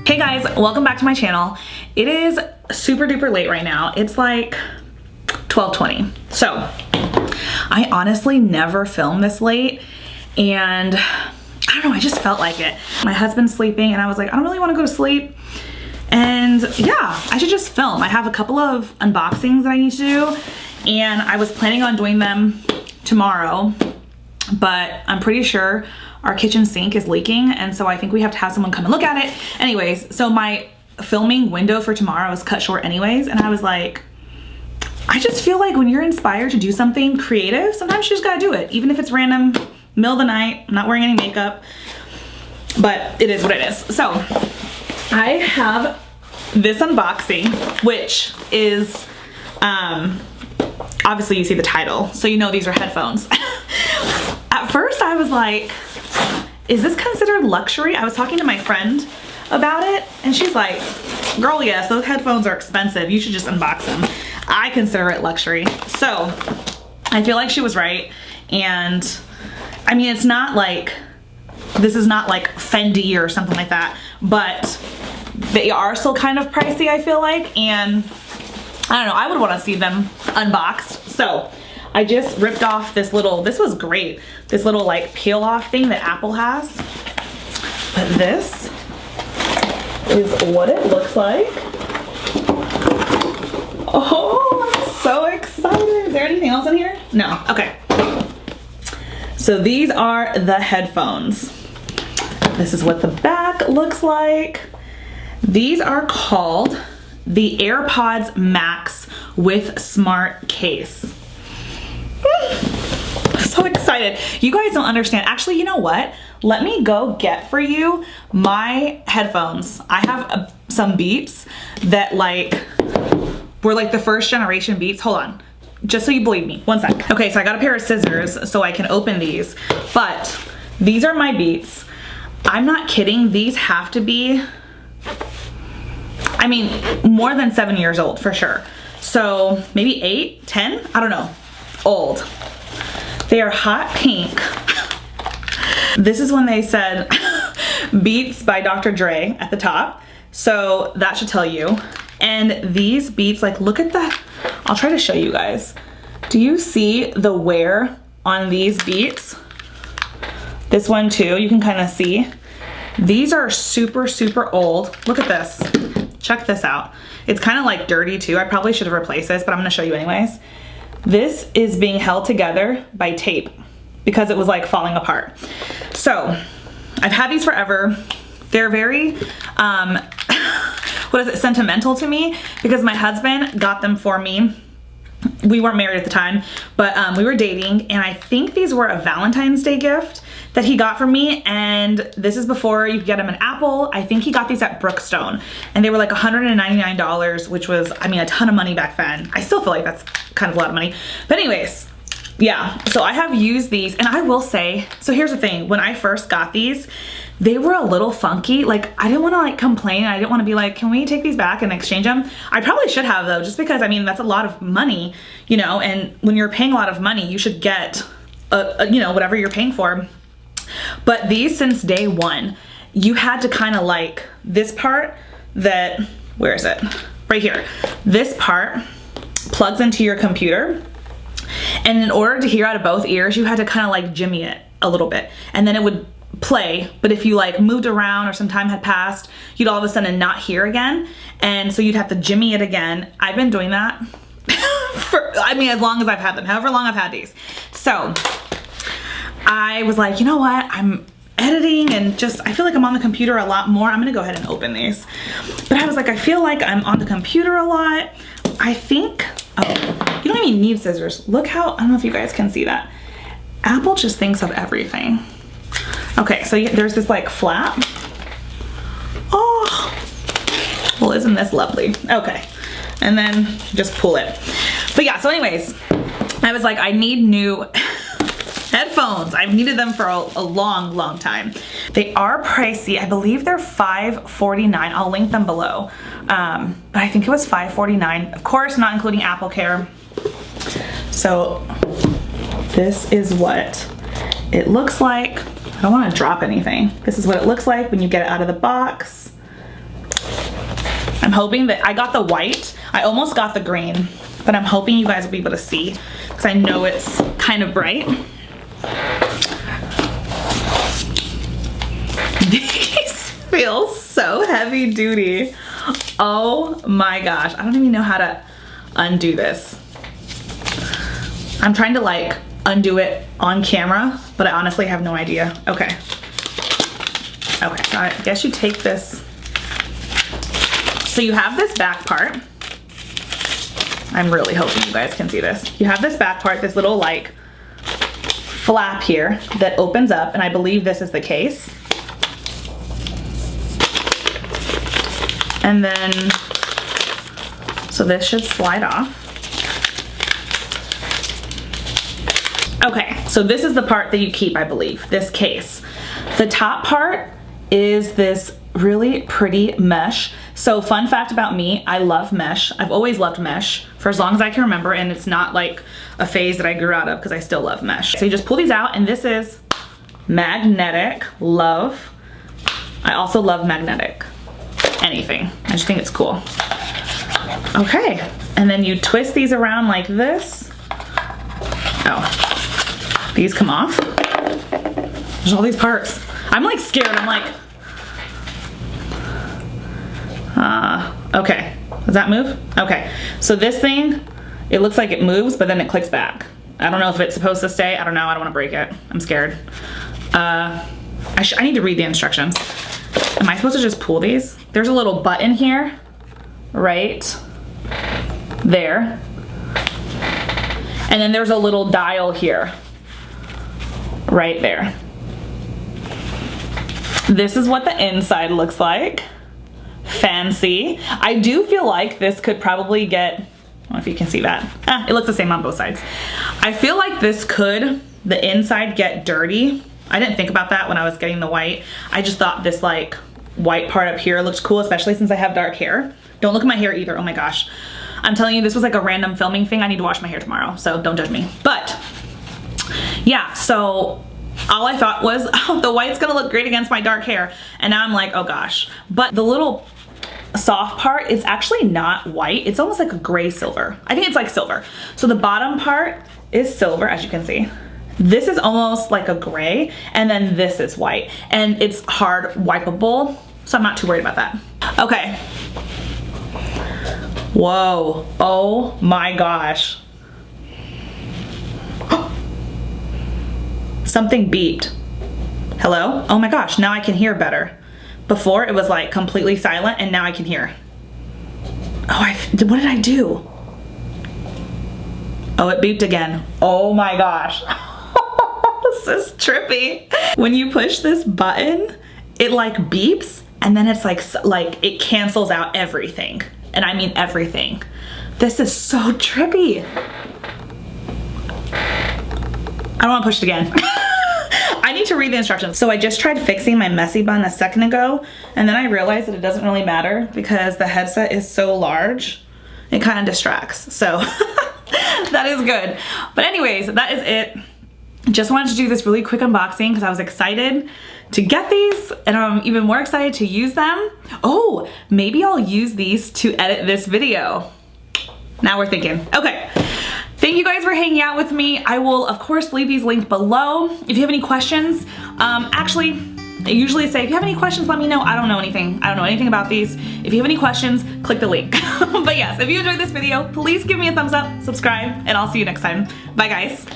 Hey guys, welcome back to my channel. It is super duper late right now. It's like 12:20. So I honestly never film this late, and I don't know, I just felt like it. My husband's sleeping and I was like, I don't really want to go to sleep. And yeah, I should just film. I have a couple of unboxings that I need to do, and I was planning on doing them tomorrow, but I'm pretty sure our kitchen sink is leaking, and so I think we have to have someone come and look at it. Anyways, so my filming window for tomorrow is cut short anyways, and I was like, I just feel like when you're inspired to do something creative, sometimes you just gotta do it, even if it's random, middle of the night, I'm not wearing any makeup, but it is what it is. So I have this unboxing, which is, obviously you see the title, so you know these are headphones. At first I was like, is this considered luxury? I was talking to my friend about it, and she's like, girl, yes, those headphones are expensive. You should just unbox them. I consider it luxury. So I feel like she was right. And I mean, it's not like, this is not like Fendi or something like that, but they are still kind of pricey, I feel like. And I don't know, I would want to see them unboxed. So I just ripped off this little, this was great, this little like peel off thing that Apple has. But this is what it looks like. Oh, I'm so excited. Is there anything else in here? No, okay. So these are the headphones. This is what the back looks like. These are called the AirPods Max with smart case. I'm so excited. You guys don't understand. Actually, you know what? Let me go get for you my headphones. I have some Beats that like were like the first generation Beats. Hold on, just so you believe me. One sec. Okay, so I got a pair of scissors so I can open these, but these are my Beats. I'm not kidding. These have to be, I mean, more than 7 years old for sure. So maybe 8, 10, I don't know. Old. They are hot pink. This is when they said Beats by Dr. Dre at the top. So that should tell you. And these Beats, like, look at that. I'll try to show you guys. Do you see the wear on these Beats? This one too, you can kind of see. These are super, super old. Look at this. Check this out. It's kind of like dirty too. I probably should have replaced this, but I'm gonna show you anyways. This is being held together by tape because it was like falling apart. So I've had these forever. They're very, what is it, sentimental to me because my husband got them for me. We weren't married at the time, but we were dating, and I think these were a Valentine's Day gift that he got for me, and this is before you could get them in Apple. I think he got these at Brookstone, and they were like $199, which was, I mean, a ton of money back then. I still feel like that's kind of a lot of money. But anyways, yeah, so I have used these, and I will say, so here's the thing, when I first got these, they were a little funky. Like, I didn't want to like complain. I didn't want to be like, can we take these back and exchange them? I probably should have though, just because, I mean, that's a lot of money, you know, and when you're paying a lot of money, you should get, you know, whatever you're paying for. But these, since day one, you had to kind of like this part that, where is it? Right here. This part plugs into your computer. And in order to hear out of both ears, you had to kind of like jimmy it a little bit. And then it would play, but if you like moved around or some time had passed, you'd all of a sudden not hear again, and so you'd have to jimmy it again. I've been doing that for, I mean, as long as I've had them, however long I've had these. So I was like, you know what, I'm editing and just, I feel like I'm on the computer a lot more. I'm gonna go ahead and open these. But I was like, I feel like I'm on the computer a lot. I think, oh, you don't even need scissors. Look how, I don't know if you guys can see that. Apple just thinks of everything. Okay, so there's this like flap. Oh, well, isn't this lovely? Okay, and then just pull it. But yeah, so anyways, I was like, I need new headphones. I've needed them for a long, long time. They are pricey. I believe they're $549. I'll link them below. But I think it was $549. Of course, not including Apple Care. So this is what it looks like. I don't want to drop anything. This is what it looks like when you get it out of the box. I'm hoping that I got the white. I almost got the green, but I'm hoping you guys will be able to see because I know it's kind of bright. These feel so heavy duty. Oh my gosh, I don't even know how to undo this. I'm trying to like undo it on camera, but I honestly have no idea. Okay. Okay, so I guess you take this. So you have this back part. I'm really hoping you guys can see this. You have this back part, this little like flap here that opens up, and I believe this is the case. And then, so this should slide off. Okay, so this is the part that you keep, I believe, this case. The top part is this really pretty mesh. So fun fact about me, I love mesh. I've always loved mesh for as long as I can remember, and it's not like a phase that I grew out of because I still love mesh. So you just pull these out, and this is magnetic. Love. I also love magnetic anything. I just think it's cool. Okay, and then you twist these around like this. Oh. These come off. There's all these parts. I'm like scared. I'm like, okay. Does that move? Okay. So this thing, it looks like it moves, but then it clicks back. I don't know if it's supposed to stay. I don't know. I don't want to break it. I'm scared. I need to read the instructions. Am I supposed to just pull these? There's a little button here, right there. And then there's a little dial here. Right there. This is what the inside looks like. Fancy. I do feel like this could probably get, I don't know if you can see that. It looks the same on both sides. I feel like this could, the inside, get dirty. I didn't think about that when I was getting the white. I just thought this like white part up here looked cool, especially since I have dark hair. Don't look at my hair either. Oh my gosh. I'm telling you, this was like a random filming thing. I need to wash my hair tomorrow, so don't judge me. But yeah, so all I thought was, oh, the white's gonna look great against my dark hair. And now I'm like, oh gosh. But the little soft part is actually not white. It's almost like a gray silver. I think it's like silver. So the bottom part is silver, as you can see. This is almost like a gray, and then this is white. And it's hard wipeable, so I'm not too worried about that. Okay. Whoa, oh my gosh. Something beeped. Hello? Oh my gosh, now I can hear better. Before it was like completely silent, and now I can hear. Oh, what did I do? Oh, it beeped again. Oh my gosh. This is trippy. When you push this button, it like beeps, and then it's like it cancels out everything. And I mean everything. This is so trippy. I don't want to push it again. I need to read the instructions. So I just tried fixing my messy bun a second ago, and then I realized that it doesn't really matter because the headset is so large, it kind of distracts. So that is good. But anyways, that is it. Just wanted to do this really quick unboxing because I was excited to get these, and I'm even more excited to use them. Oh, maybe I'll use these to edit this video. Now we're thinking. Okay. Thank you guys for hanging out with me. I will, of course, leave these linked below. If you have any questions, actually, I usually say, if you have any questions, let me know. I don't know anything. I don't know anything about these. If you have any questions, click the link. But yes, if you enjoyed this video, please give me a thumbs up, subscribe, and I'll see you next time. Bye, guys.